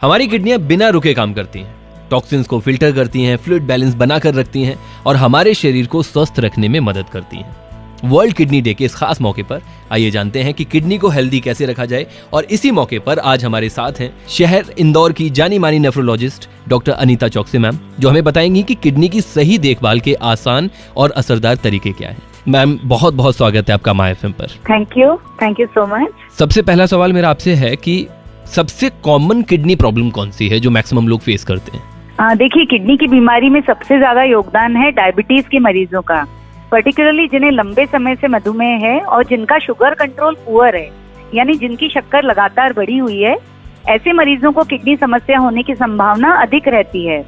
हमारी किडनियां बिना रुके काम करती हैं, टॉक्सिन्स को फिल्टर करती हैं, फ्लूइड बैलेंस बनाकर रखती हैं और हमारे शरीर को स्वस्थ रखने में मदद करती हैं। वर्ल्ड किडनी डे के इस खास मौके पर आइए जानते हैं कि किडनी को हेल्दी कैसे रखा जाए। और इसी मौके पर आज हमारे साथ हैं शहर इंदौर की जानी मानी nephrologist doctor Anita Chouksey ma'am, जो हमें बताएंगी कि किडनी की सही देखभाल के आसान और असरदार तरीके क्या हैं। मैम, बहुत बहुत स्वागत है आपका माय एफएम पर। Thank you so much. सबसे पहला सवाल मेरा आपसे है कि सबसे कॉमन किडनी प्रॉब्लम कौन सी है जो मैक्सिमम लोग फेस करते हैं? देखिए, किडनी की बीमारी में सबसे ज्यादा योगदान है डायबिटीज के मरीजों का, पर्टिकुलरली जिन्हें लंबे समय से मधुमेह है और जिनका शुगर कंट्रोल पुअर है, यानी जिनकी शक्कर लगातार बढ़ी हुई है। ऐसे मरीजों को किडनी समस्या होने की संभावना अधिक रहती है।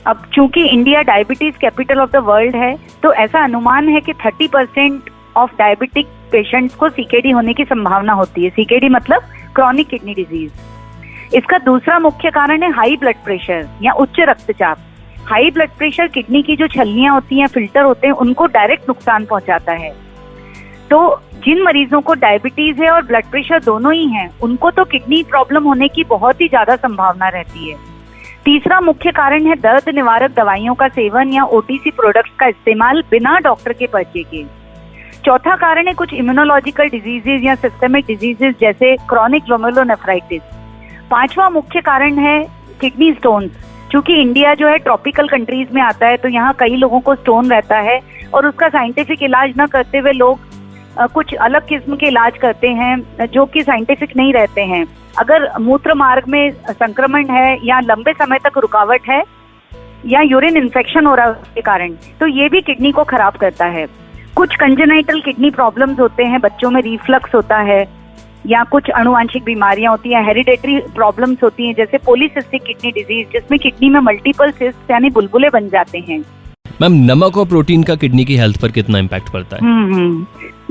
अब चूंकि India diabetes capital of the world है, तो ऐसा अनुमान है कि 30% ऑफ डायबिटिक पेशेंट्स को सीकेडी होने की संभावना होती है। सीकेडी मतलब क्रॉनिक किडनी डिजीज। इसका दूसरा मुख्य कारण है हाई ब्लड प्रेशर या उच्च रक्तचाप। हाई ब्लड प्रेशर किडनी की जो छलनियां होती हैं, फिल्टर होते हैं, उनको डायरेक्ट नुकसान पहुंचाता है। तो जिन मरीजों को डायबिटीज है और ब्लड प्रेशर दोनों ही हैं, उनको तो किडनी प्रॉब्लम होने की बहुत ही ज्यादा संभावना रहती है। तीसरा मुख्य कारण है दर्द निवारक दवाइयों का सेवन या ओटीसी प्रोडक्ट्स का इस्तेमाल बिना डॉक्टर के पर्चे के। चौथा कारण है कुछ इम्यूनोलॉजिकल डिजीजेज या सिस्टमिक डिजीजेज जैसे क्रॉनिक ग्लोमेरुलोनेफ्राइटिस। पांचवा मुख्य कारण है किडनी स्टोन्स। चूंकि इंडिया जो है ट्रॉपिकल कंट्रीज में आता है, तो यहाँ कई लोगों को स्टोन रहता है और उसका साइंटिफिक इलाज न करते हुए लोग कुछ अलग किस्म के इलाज करते हैं जो कि साइंटिफिक नहीं रहते हैं। अगर मूत्र मार्ग में संक्रमण है या लंबे समय तक रुकावट है या यूरिन इन्फेक्शन हो रहा है उसके कारण, तो ये भी किडनी को खराब करता है। कुछ कंजेनाइटल किडनी प्रॉब्लम्स होते हैं, बच्चों में रिफ्लक्स होता है या कुछ अनुवांशिक बीमारियां होती हैं, हेरिडेटरी प्रॉब्लम्स होती हैं जैसे पॉलीसिस्टिक किडनी डिजीज, जिसमें किडनी में मल्टीपल सिस्ट यानी बुलबुले बन जाते हैं। मैम, नमक और प्रोटीन का किडनी की हेल्थ पर कितना इम्पैक्ट पड़ता है?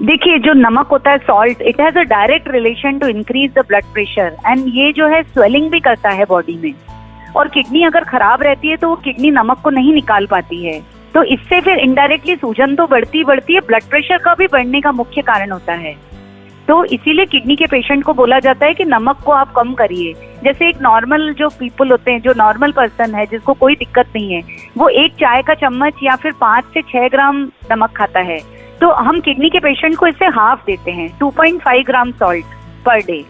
देखिए, जो नमक होता है, salt, it has a direct relation to increase the blood pressure and ये जो है स्वेलिंग भी करता है बॉडी में। और किडनी अगर खराब रहती है तो वो किडनी नमक को नहीं निकाल पाती है, तो इससे फिर इनडायरेक्टली सूजन तो बढ़ती है, ब्लड प्रेशर का भी बढ़ने का मुख्य कारण होता है। तो इसीलिए किडनी के पेशेंट को बोला जाता है कि नमक को आप कम करिए। जैसे एक नॉर्मल जो पीपल होते हैं, जो नॉर्मल पर्सन है जिसको कोई दिक्कत नहीं है, वो एक चाय का चम्मच या फिर 5 से 6 ग्राम नमक खाता है, तो हम किडनी के पेशेंट को इससे हाफ देते हैं, 2.5 gram salt per day.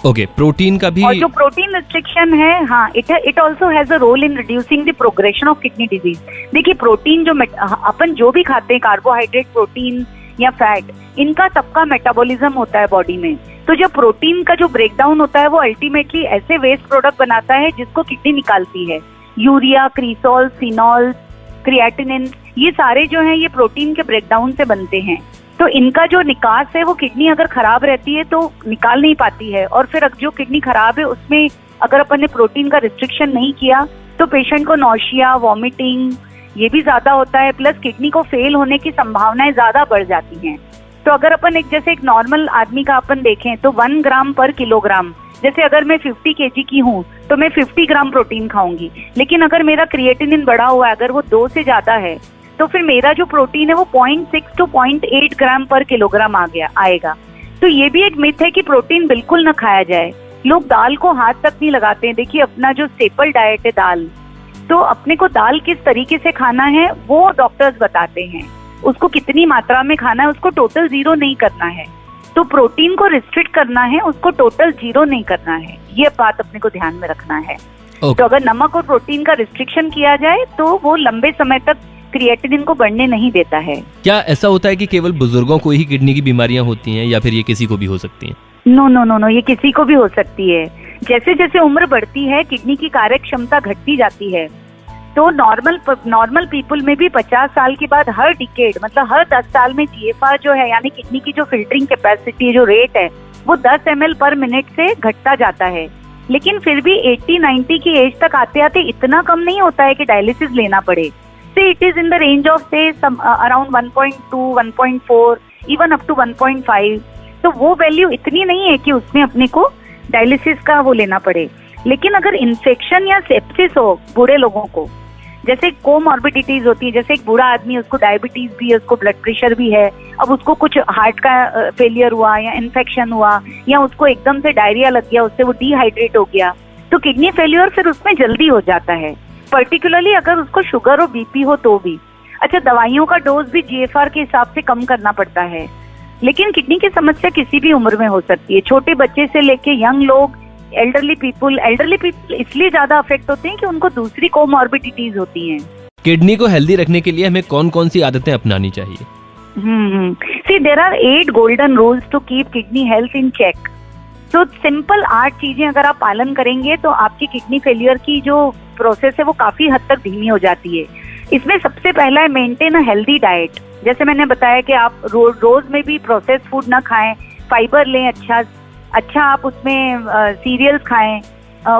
Okay, protein का भी। और जो प्रोटीन रिस्ट्रिक्शन है, हाँ, it also has a role in reducing the progression of kidney disease. देखिए, प्रोटीन जो अपन जो भी खाते हैं, कार्बोहाइड्रेट, प्रोटीन या फैट, इनका सबका मेटाबॉलिज्म होता है बॉडी में। तो जो प्रोटीन का जो ब्रेकडाउन होता है वो अल्टीमेटली ऐसे वेस्ट प्रोडक्ट बनाता है जिसको किडनी निकालती है। यूरिया, क्रीसॉल, फिनॉल, क्रिएटिनिन, ये सारे जो हैं ये प्रोटीन के ब्रेकडाउन से बनते हैं। तो इनका जो निकास है वो किडनी अगर खराब रहती है तो निकाल नहीं पाती है, और फिर जो किडनी खराब है उसमें अगर अपन ने प्रोटीन का रिस्ट्रिक्शन नहीं किया तो पेशेंट को नौशिया, वॉमिटिंग ये भी ज्यादा होता है, प्लस किडनी को फेल होने की संभावनाएं ज्यादा बढ़ जाती हैं। तो अगर अपन एक नॉर्मल आदमी का अपन देखें तो 1 ग्राम पर किलोग्राम, जैसे अगर मैं 50 kg की हूँ तो मैं 50 ग्राम प्रोटीन खाऊंगी, लेकिन अगर मेरा क्रिएटिनिन बढ़ा हुआ है, अगर वो 2 से ज्यादा है, तो फिर मेरा जो प्रोटीन है वो 0.6 to 0.8 ग्राम पर किलोग्राम आएगा। तो ये भी एक मिथ है कि प्रोटीन बिल्कुल न खाया जाए। लोग दाल को हाथ तक नहीं लगाते हैं। देखिए, अपना जो स्टेपल डाइट है दाल, तो अपने को दाल किस तरीके से खाना है वो डॉक्टर्स बताते हैं। उसको कितनी मात्रा में खाना है, उसको टोटल 0 नहीं करना है। तो प्रोटीन को रिस्ट्रिक्ट करना है, उसको टोटल 0 नहीं करना है। ये बात अपने को ध्यान में रखना है। तो अगर नमक और प्रोटीन का रिस्ट्रिक्शन किया जाए तो वो लंबे समय तक क्रिएटिनिन को बढ़ने नहीं देता है। क्या ऐसा होता है कि केवल बुजुर्गों को ही किडनी की बीमारियां होती हैं या फिर ये किसी को भी हो सकती हैं? नो, ये किसी को भी हो सकती है। जैसे जैसे उम्र बढ़ती है किडनी की कार्य क्षमता घटती जाती है। तो नॉर्मल पीपल में भी 50 साल के बाद हर डिकेड, मतलब हर 10 साल में जीएफआर जो है, यानी किडनी की जो फिल्टरिंग कैपेसिटी, जो रेट है, वो 10 ml पर मिनट से घटता जाता है। लेकिन फिर भी 80-90 की एज तक आते आते इतना कम नहीं होता है कि डायलिसिस लेना पड़े। से it is in the range of से अराउंड 1.2, 1.4, इवन अप टू 1.5। तो वो वैल्यू इतनी नहीं है कि उसमें अपने को डायलिसिस का वो लेना पड़े। लेकिन अगर इन्फेक्शन या सेप्सिस हो बूढ़े लोगों को, जैसे कोमॉर्बिडिटीज होती है, जैसे एक बूढ़ा आदमी, उसको डायबिटीज भी है, उसको ब्लड प्रेशर भी है, अब उसको कुछ हार्ट का फेलियर हुआ या इन्फेक्शन हुआ या उसको एकदम से डायरिया लग गया, उससे वो डिहाइड्रेट हो गया, तो किडनी फेल्योर फिर उसमें जल्दी हो जाता है, पर्टिकुलरली अगर उसको शुगर और बीपी हो तो भी। अच्छा, दवाइयों का डोज भी जीएफआर के हिसाब से कम करना पड़ता है, लेकिन किडनी की समस्या किसी भी उम्र में हो सकती है, छोटे बच्चे से लेके यंग लोग, एल्डरली पीपल इसलिए ज्यादा अफेक्ट होते हैं कि उनको दूसरी कोमॉर्बिडिटीज होती हैं। किडनी को हेल्दी रखने के लिए हमें कौन कौन सी आदतें अपनानी चाहिए? See, there are 8 golden rules to keep kidney health in check. तो सिंपल 8 चीजें अगर आप पालन करेंगे तो आपकी किडनी फेलियर की जो प्रोसेस है वो काफी हद तक धीमी हो जाती है। इसमें सबसे पहला है मेंटेन अ हेल्दी डाइट। जैसे मैंने बताया कि आप रोज में भी प्रोसेस फूड ना खाएं, फाइबर लें, अच्छा आप उसमें सीरियल्स खाएं,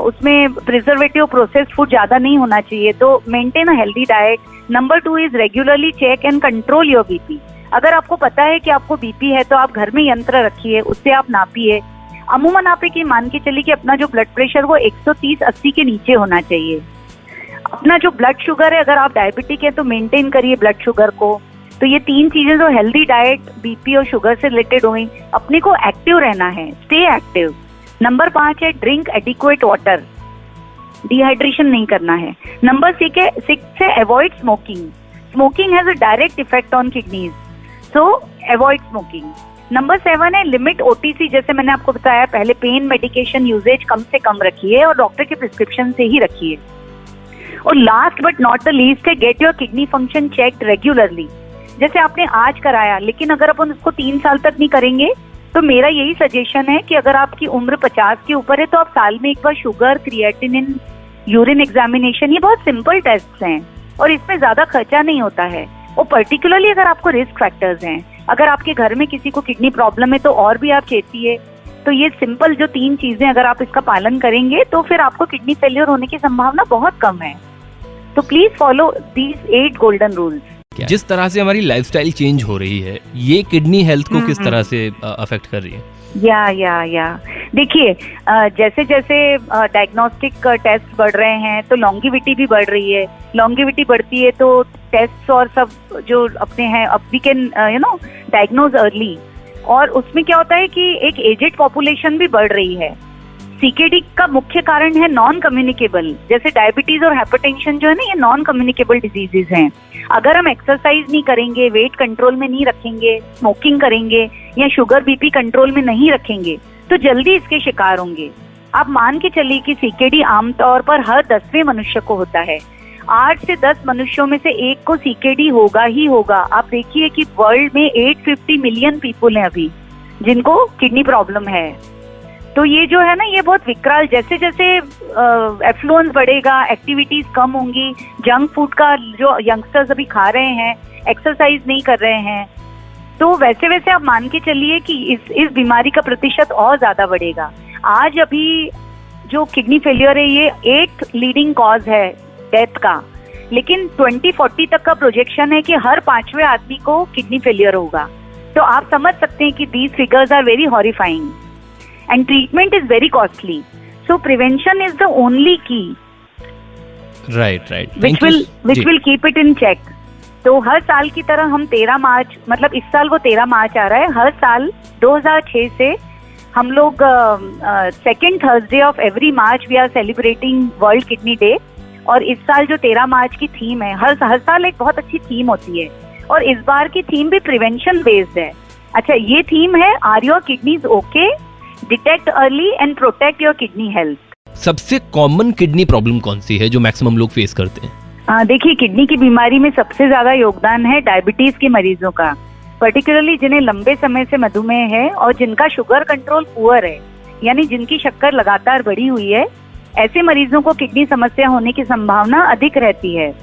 उसमें प्रिजर्वेटिव प्रोसेस फूड ज्यादा नहीं होना चाहिए। तो maintain a healthy diet. Number 2 is regularly check and control your BP. अगर आपको पता है कि आपको बीपी है तो आप घर में यंत्र रखिए, उससे आप नापिए। अमूमन आप एक मान के चलिए कि अपना जो ब्लड प्रेशर वो 130/80 के नीचे होना चाहिए। अपना जो ब्लड शुगर है, अगर आप डायबिटिक है तो मेंटेन करिए ब्लड शुगर को। तो ये 3 चीजें जो हेल्दी डाइट, बीपी और शुगर से रिलेटेड हुई। अपने को एक्टिव रहना है, स्टे एक्टिव। नंबर 5 है ड्रिंक एडिक्वेट वाटर, डिहाइड्रेशन नहीं करना है। नंबर 6 है avoid smoking. Smoking has a direct effect on kidneys, so avoid smoking. Number 7 है लिमिट ओटीसी। जैसे मैंने आपको बताया पहले, पेन मेडिकेशन यूजेज कम से कम रखिए और डॉक्टर के प्रिस्क्रिप्शन से ही रखिए। और last but not the least है get your kidney function checked regularly. जैसे आपने आज कराया, लेकिन अगर अपन उसको 3 साल तक नहीं करेंगे तो मेरा यही सजेशन है कि अगर आपकी उम्र 50 के ऊपर है तो आप साल में एक बार शुगर, क्रिएटिनिन, यूरिन एग्जामिनेशन, ये बहुत सिंपल टेस्ट हैं और इसमें ज्यादा खर्चा नहीं होता है। और पर्टिकुलरली अगर आपको रिस्क फैक्टर्स हैं, अगर आपके घर में किसी को किडनी प्रॉब्लम है तो और भी आप चेतिए। तो ये सिंपल जो 3 चीजें अगर आप इसका पालन करेंगे तो फिर आपको किडनी फेलियर होने की संभावना बहुत कम है। तो please follow these 8 golden rules. जिस तरह से हमारी लाइफस्टाइल चेंज हो रही है, ये किडनी हेल्थ को किस तरह से अफेक्ट कर रही है? या देखिए, जैसे जैसे डायग्नोस्टिक टेस्ट बढ़ रहे हैं तो लॉन्गिविटी भी बढ़ रही है। लॉन्गिविटी बढ़ती है तो टेस्ट और सब जो अपने हैं, अब वी कैन डायग्नोज अर्ली। और उसमें क्या होता है कि एक एजेड पॉपुलेशन भी बढ़ रही है। सीकेडी का मुख्य कारण है नॉन कम्युनिकेबल, जैसे डायबिटीज और हाइपरटेंशन जो है ना, ये नॉन कम्युनिकेबल डिजीजेज हैं। अगर हम एक्सरसाइज नहीं करेंगे, वेट कंट्रोल में नहीं रखेंगे, स्मोकिंग करेंगे या शुगर बीपी कंट्रोल में नहीं रखेंगे तो जल्दी इसके शिकार होंगे। आप मान के चलिए कि सीकेडी आमतौर पर हर 10वें मनुष्य को होता है। 8 से 10 मनुष्यों में से एक को सीकेडी होगा ही होगा। आप देखिए कि वर्ल्ड में 850 मिलियन पीपुल हैं अभी जिनको किडनी प्रॉब्लम है। तो ये जो है ना, ये बहुत विकराल, जैसे जैसे एफ्लुएंस बढ़ेगा, एक्टिविटीज कम होंगी, जंक फूड का जो यंगस्टर्स अभी खा रहे हैं, एक्सरसाइज नहीं कर रहे हैं, तो वैसे वैसे आप मान के चलिए कि इस बीमारी का प्रतिशत और ज्यादा बढ़ेगा। आज अभी जो किडनी फेलियर है ये 8th लीडिंग कॉज है डेथ का, लेकिन 2040 तक का प्रोजेक्शन है कि हर 5वें आदमी को किडनी फेलियर होगा। तो आप समझ सकते हैं कि these figures are very horrifying and treatment is very costly, so prevention is the only key, right which will keep it in check. तो हर साल की तरह हम 13 मार्च, मतलब इस साल वो 13 मार्च आ रहा है, हर साल 2006 से हम लोग second Thursday of every March we are celebrating World Kidney Day. और इस साल जो 13 मार्च की थीम है, हर साल एक बहुत अच्छी थीम होती है और इस बार की थीम भी प्रिवेंशन बेस्ड है। अच्छा, ये थीम है are your kidneys okay, detect early and protect your kidney health. सबसे कॉमन किडनी प्रॉब्लम कौन सी है जो मैक्सिमम लोग फेस करते हैं? देखिए, किडनी की बीमारी में सबसे ज्यादा योगदान है डायबिटीज के मरीजों का, पर्टिकुलरली जिन्हें लंबे समय से मधुमेह है और जिनका शुगर कंट्रोल पुअर है, यानी जिनकी शक्कर लगातार बढ़ी हुई है। ऐसे मरीजों को किडनी समस्या होने की संभावना अधिक रहती है।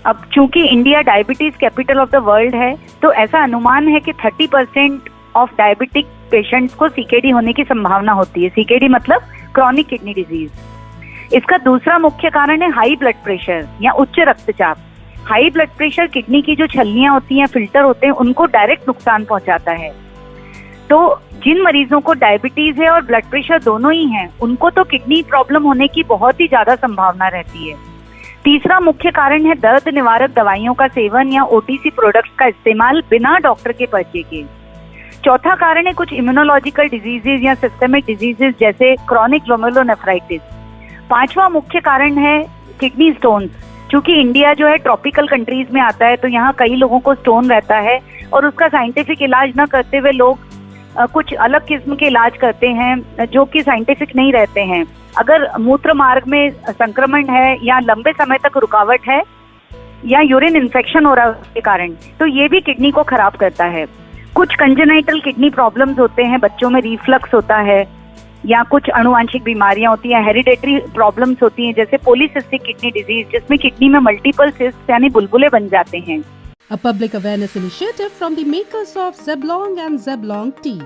अब चूंकि India diabetes capital of the world है, तो ऐसा अनुमान है कि 30% ऑफ डायबिटिक पेशेंट्स को सीकेडी होने की संभावना होती है। सीकेडी मतलब क्रॉनिक किडनी डिजीज। इसका दूसरा मुख्य कारण है हाई ब्लड प्रेशर या उच्च रक्तचाप। हाई ब्लड प्रेशर किडनी की जो छलनियां होती हैं, फिल्टर होते हैं, उनको डायरेक्ट नुकसान पहुंचाता है। तो जिन मरीजों को डायबिटीज है और ब्लड प्रेशर दोनों ही हैं, उनको तो किडनी प्रॉब्लम होने की बहुत ही ज्यादा संभावना रहती है। तीसरा मुख्य कारण है दर्द निवारक दवाइयों का सेवन या ओटीसी प्रोडक्ट्स का इस्तेमाल बिना डॉक्टर के पर्चे के। चौथा कारण है कुछ इम्यूनोलॉजिकल डिजीजेज या सिस्टमिक डिजीजेज जैसे क्रॉनिक ग्लोमेरुलोनेफ्राइटिस। पांचवा मुख्य कारण है किडनी स्टोन्स। क्योंकि इंडिया जो है ट्रॉपिकल कंट्रीज में आता है, तो यहाँ कई लोगों को स्टोन रहता है और उसका साइंटिफिक इलाज न करते हुए लोग कुछ अलग किस्म के इलाज करते हैं जो कि साइंटिफिक नहीं रहते हैं। अगर मूत्र मार्ग में संक्रमण है या लंबे समय तक रुकावट है या यूरिन इन्फेक्शन हो रहा है उसके कारण, तो ये भी किडनी को खराब करता है। कुछ कंजेनाइटल किडनी प्रॉब्लम्स होते हैं, बच्चों में रिफ्लक्स होता है या कुछ अनुवांशिक बीमारियां होती हैं, हेरिडेटरी प्रॉब्लम्स होती हैं, जैसे पॉलीसिस्टिक किडनी डिजीज, जिसमें किडनी में मल्टीपल सिस्ट यानी बुलबुले बन जाते हैं। A public awareness initiative from the makers of Zeblong and Zeblong tea.